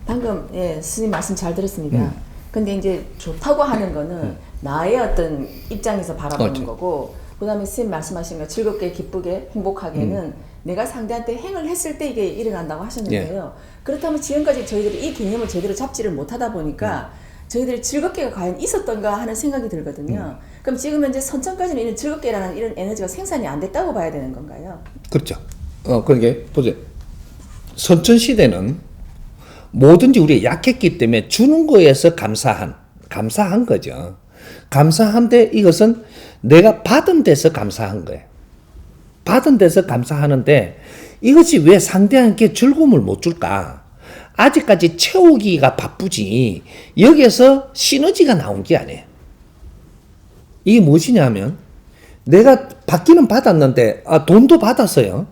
방금 스님 말씀 잘 들었습니다. 근데 이제 좋다고 하는 거는 나의 어떤 입장에서 바라보는 거고, 그다음에 스님 말씀하신 거 즐겁게 기쁘게 행복하게는 내가 상대한테 행을 했을 때 이게 일어난다고 하셨는데요. 그렇다면 지금까지 저희들이 이 개념을 제대로 잡지를 못하다 보니까 저희들이 즐겁게가 과연 있었던가 하는 생각이 들거든요. 그럼 지금 현재 선천까지는 이런 즐겁게라는 이런 에너지가 생산이 안 됐다고 봐야 되는 건가요? 그렇죠. 그러니까 보세요. 선천 시대는 뭐든지 우리가 약했기 때문에 주는 거에서 감사한 거죠. 감사한데 이것은 내가 받은 데서 감사한 거예요. 받은 데서 감사하는데 이것이 왜 상대한테 즐거움을 못 줄까? 아직까지 채우기가 바쁘지 여기에서 시너지가 나온 게 아니에요. 이게 무엇이냐면 내가 받기는 받았는데 돈도 받았어요.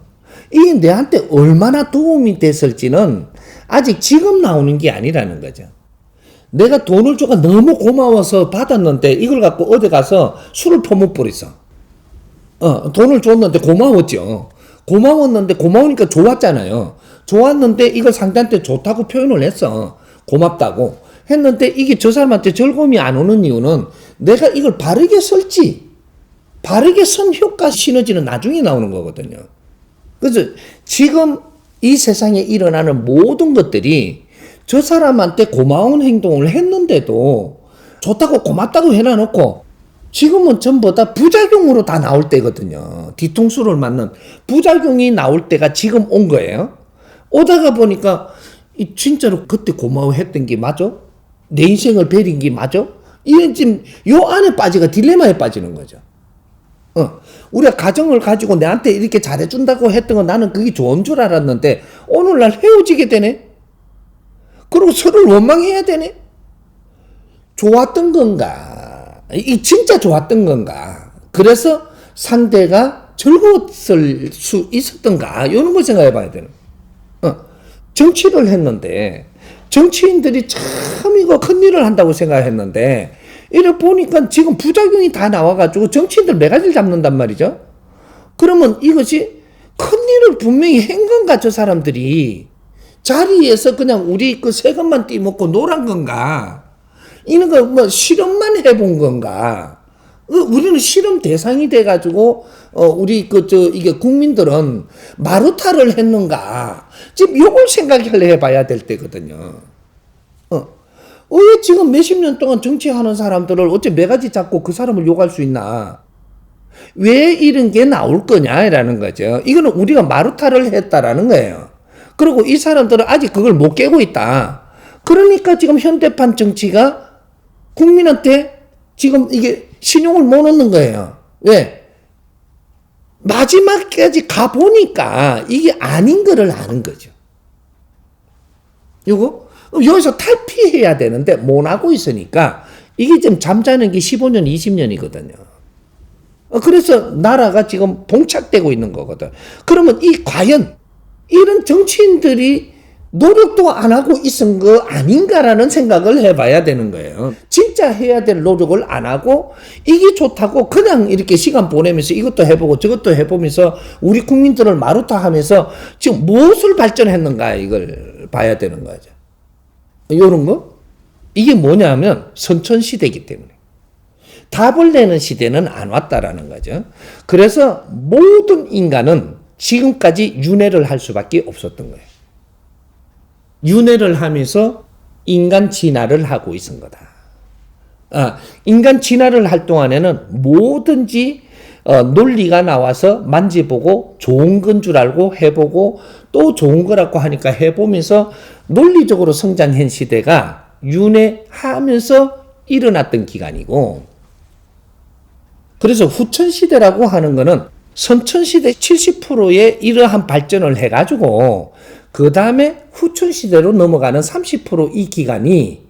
이게 내한테 얼마나 도움이 됐을지는 아직 지금 나오는 게 아니라는 거죠. 내가 돈을 줘가 너무 고마워서 받았는데 이걸 갖고 어디 가서 술을 퍼먹버렸어. 돈을 줬는데 고마웠죠. 고마웠는데 고마우니까 좋았잖아요. 좋았는데 이걸 상대한테 좋다고 표현을 했어. 고맙다고 했는데 이게 저 사람한테 즐거움이 안 오는 이유는 내가 이걸 바르게 쓸지, 바르게 쓴 효과 시너지는 나중에 나오는 거거든요. 그래서 지금 이 세상에 일어나는 모든 것들이 저 사람한테 고마운 행동을 했는데도 좋다고 고맙다고 해놔놓고 지금은 전부 다 부작용으로 다 나올 때거든요. 뒤통수를 맞는 부작용이 나올 때가 지금 온 거예요. 오다가 보니까 진짜로 그때 고마워했던 게 맞아? 내 인생을 베린 게 맞아? 이게 지금 요 안에 빠지가 딜레마에 빠지는 거죠. 우리가 가정을 가지고 내한테 이렇게 잘해준다고 했던 건 나는 그게 좋은 줄 알았는데 오늘날 헤어지게 되네? 그리고 서로를 원망해야 되네? 좋았던 건가? 이 진짜 좋았던 건가? 그래서 상대가 즐거웠을 수 있었던가? 이런 걸 생각해 봐야 되는. 정치를 했는데 정치인들이 참 이거 큰일을 한다고 생각했는데 이래 보니까 지금 부작용이 다 나와가지고 정치인들 매가지를 잡는단 말이죠. 그러면 이것이 큰일을 분명히 한 건가, 저 사람들이? 자리에서 그냥 우리 그 세금만 떼먹고 노란 건가? 이런 거 뭐 실험만 해본 건가? 우리는 실험 대상이 돼가지고, 우리 이게 국민들은 마루타를 했는가? 지금 요걸 생각을 해봐야 될 때거든요. 왜 지금 몇십 년 동안 정치하는 사람들을 어째 매가지 잡고 그 사람을 욕할 수 있나? 왜 이런 게 나올 거냐라는 거죠. 이거는 우리가 마루타를 했다라는 거예요. 그리고 이 사람들은 아직 그걸 못 깨고 있다. 그러니까 지금 현대판 정치가 국민한테 지금 이게 신용을 못 얻는 거예요. 왜? 마지막까지 가보니까 이게 아닌 거를 아는 거죠. 요거? 여기서 탈피해야 되는데 못 하고 있으니까 이게 지금 잠자는 게 15년, 20년이거든요. 그래서 나라가 지금 봉착되고 있는 거거든. 그러면 과연 이런 정치인들이 노력도 안 하고 있은 거 아닌가라는 생각을 해봐야 되는 거예요. 진짜 해야 될 노력을 안 하고 이게 좋다고 그냥 이렇게 시간 보내면서 이것도 해보고 저것도 해보면서 우리 국민들을 마루타 하면서 지금 무엇을 발전했는가 이걸 봐야 되는 거죠. 요런 거? 이게 뭐냐면 선천시대이기 때문에. 답을 내는 시대는 안 왔다라는 거죠. 그래서 모든 인간은 지금까지 윤회를 할 수밖에 없었던 거예요. 윤회를 하면서 인간 진화를 하고 있은 거다. 인간 진화를 할 동안에는 뭐든지 논리가 나와서 만져보고 좋은 건 줄 알고 해보고 또 좋은 거라고 하니까 해보면서 논리적으로 성장한 시대가 윤회하면서 일어났던 기간이고, 그래서 후천시대라고 하는 거는 선천시대 70%의 이러한 발전을 해가지고 그 다음에 후천시대로 넘어가는 30%이 기간이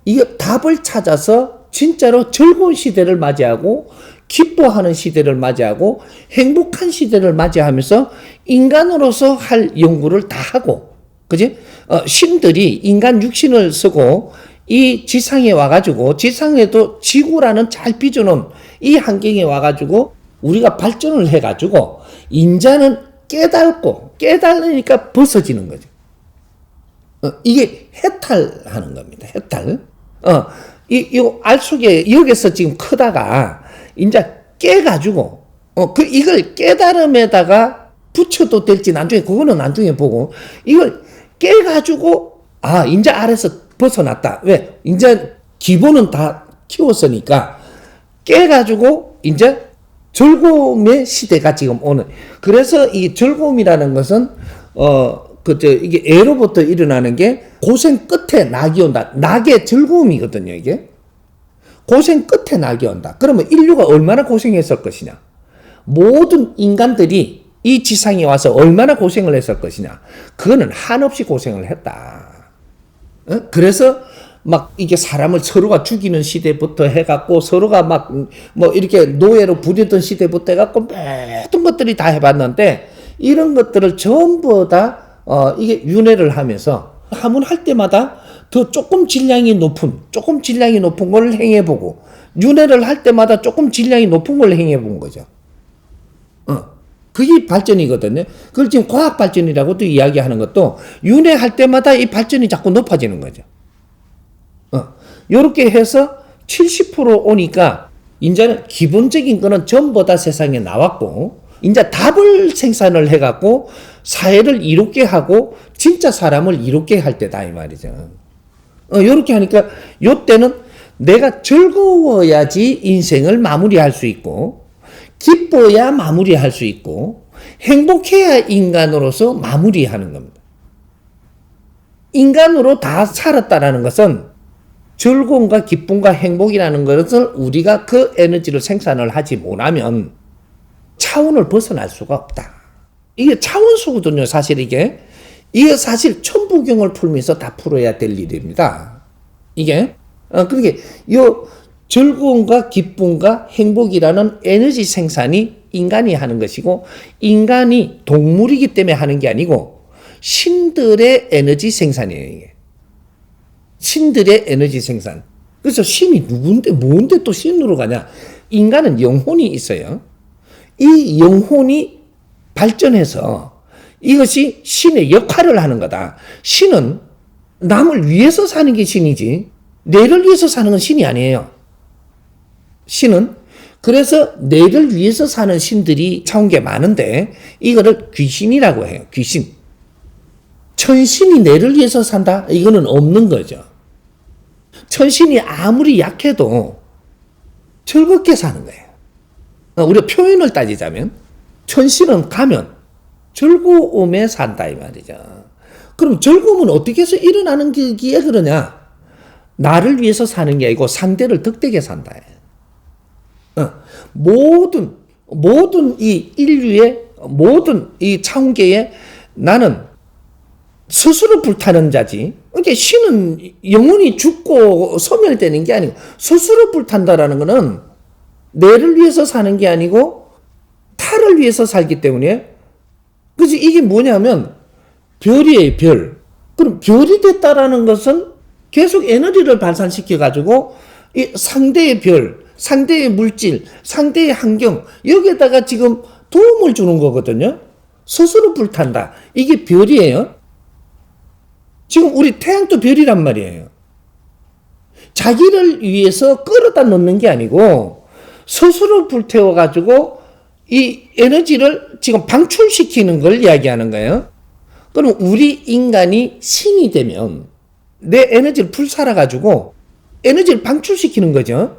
이게 답을 찾아서 진짜로 즐거운 시대를 맞이하고 기뻐하는 시대를 맞이하고 행복한 시대를 맞이하면서 인간으로서 할 연구를 다 하고, 그지? 신들이 인간 육신을 쓰고 이 지상에 와가지고 지상에도 지구라는 잘 빚어놓은 이 환경에 와가지고 우리가 발전을 해가지고 인자는 깨닫고 깨달으니까 벗어지는 거죠. 이게 해탈하는 겁니다. 해탈. 이 알 속에 여기서 지금 크다가 이제 깨가지고 이걸 깨달음에다가 붙여도 될지 나중에 그거는 나중에 보고 이걸 깨가지고 이제 아래서 벗어났다. 왜? 이제 기본은 다 키웠으니까 깨가지고 이제 즐거움의 시대가 지금 오는. 그래서 이 즐거움이라는 것은 이게 애로부터 일어나는 게 고생 끝에 낙이 온다. 낙의 즐거움이거든요, 이게. 고생 끝에 낙이 온다. 그러면 인류가 얼마나 고생했을 것이냐? 모든 인간들이 이 지상에 와서 얼마나 고생을 했을 것이냐? 그거는 한없이 고생을 했다. 그래서 막 이게 사람을 서로가 죽이는 시대부터 해갖고 서로가 막 뭐 이렇게 노예로 부리던 시대부터 해갖고 모든 것들이 다 해봤는데 이런 것들을 전부 다 이게 윤회를 하면서 하문할 때마다 더 조금 질량이 높은 걸 행해보고 윤회를 할 때마다 조금 질량이 높은 걸 행해본 거죠. 그게 발전이거든요. 그걸 지금 과학 발전이라고도 이야기하는 것도 윤회할 때마다 이 발전이 자꾸 높아지는 거죠. 요렇게 해서 70% 오니까 이제는 기본적인 거는 전부 다 세상에 나왔고 이제 답을 생산을 해갖고 사회를 이롭게 하고 진짜 사람을 이롭게 할 때다 이 말이죠. 요렇게 하니까 요때는 내가 즐거워야지 인생을 마무리할 수 있고 기뻐야 마무리할 수 있고 행복해야 인간으로서 마무리하는 겁니다. 인간으로 다 살았다라는 것은 즐거움과 기쁨과 행복이라는 것을 우리가 그 에너지를 생산을 하지 못하면 차원을 벗어날 수가 없다. 이게 차원수거든요, 사실 이게. 이게 사실 천부경을 풀면서 다 풀어야 될 일입니다. 이게. 그러니까 요 즐거움과 기쁨과 행복이라는 에너지 생산이 인간이 하는 것이고 인간이 동물이기 때문에 하는 게 아니고 신들의 에너지 생산이에요, 이게. 신들의 에너지 생산. 그래서 신이 누군데, 뭔데 또 신으로 가냐? 인간은 영혼이 있어요. 이 영혼이 발전해서 이것이 신의 역할을 하는 거다. 신은 남을 위해서 사는 게 신이지, 내를 위해서 사는 건 신이 아니에요. 신은 그래서 내를 위해서 사는 신들이 차원계 많은데 이거를 귀신이라고 해요. 귀신. 천신이 내를 위해서 산다? 이거는 없는 거죠. 천신이 아무리 약해도 즐겁게 사는 거예요. 우리가 표현을 따지자면 천신은 가면 즐거움에 산다 이 말이죠. 그럼 즐거움은 어떻게 해서 일어나는 기에 그러냐? 나를 위해서 사는 게 아니고 상대를 덕되게 산다. 모든 이 인류의 모든 이 차원계에 나는 스스로 불타는 자지. 그러니까 신은 영혼이 죽고 소멸되는 게 아니고 스스로 불탄다라는 것은 내를 위해서 사는 게 아니고 타를 위해서 살기 때문에. 그래서 이게 뭐냐면 별이에요, 별. 그럼 별이 됐다라는 것은 계속 에너지를 발산시켜 가지고 이 상대의 별, 상대의 물질, 상대의 환경 여기에다가 지금 도움을 주는 거거든요. 스스로 불탄다. 이게 별이에요. 지금 우리 태양도 별이란 말이에요. 자기를 위해서 끌어다 놓는 게 아니고 스스로 불태워가지고 이 에너지를 지금 방출시키는 걸 이야기하는 거예요. 그럼 우리 인간이 신이 되면 내 에너지를 불살아가지고 에너지를 방출시키는 거죠.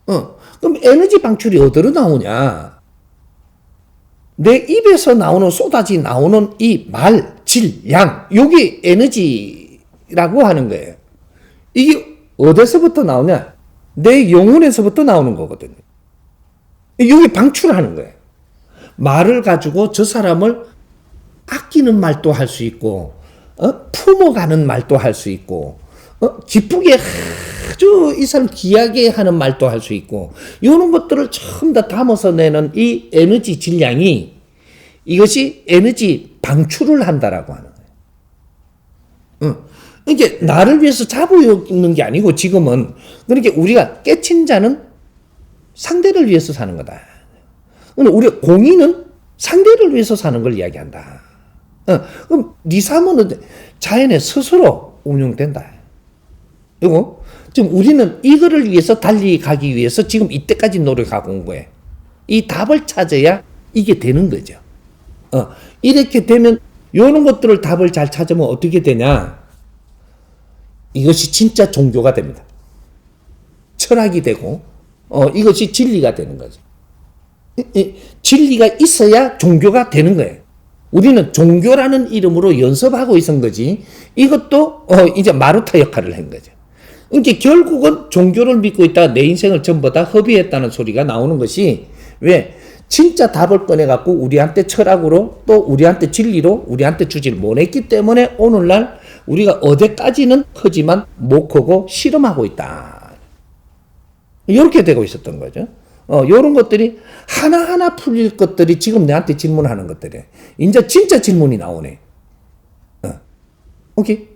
그럼 에너지 방출이 어디로 나오냐? 내 입에서 쏟아지 나오는 이 말, 질, 양, 요게 에너지라고 하는 거예요. 이게 어디서부터 나오냐? 내 영혼에서부터 나오는 거거든요. 여기 방출하는 거예요. 말을 가지고 저 사람을 아끼는 말도 할 수 있고, 품어가는 말도 할 수 있고, 기쁘게 아주 이 사람 귀하게 하는 말도 할 수 있고, 이런 것들을 전부 다 담아서 내는 이 에너지 질량이 이것이 에너지 방출을 한다라고 하는 거예요. 이게 나를 위해서 잡아오는 게 아니고 지금은 그러니까 우리가 깨친 자는 상대를 위해서 사는 거다. 우리 공인은 상대를 위해서 사는 걸 이야기한다. 그럼 네 삶은 자연에 스스로 운영된다. 이거 지금 우리는 이거를 위해서 달리가기 위해서 지금 이때까지 노력하고 온 거예요. 이 답을 찾아야 이게 되는 거죠. 이렇게 되면 이런 것들을 답을 잘 찾으면 어떻게 되냐? 이것이 진짜 종교가 됩니다. 철학이 되고 이것이 진리가 되는 거죠. 진리가 있어야 종교가 되는 거예요. 우리는 종교라는 이름으로 연습하고 있은 거지. 이것도 이제 마루타 역할을 한 거죠. 이제 결국은 종교를 믿고 있다가 내 인생을 전부 다 허비했다는 소리가 나오는 것이 왜? 진짜 답을 꺼내갖고 우리한테 철학으로 또 우리한테 진리로 우리한테 주지를 못했기 때문에 오늘날 우리가 어제까지는 크지만 못 크고 실험하고 있다. 이렇게 되고 있었던 거죠. 이런 것들이 하나하나 풀릴 것들이 지금 내한테 질문하는 것들이에요. 이제 진짜 질문이 나오네. 오케이?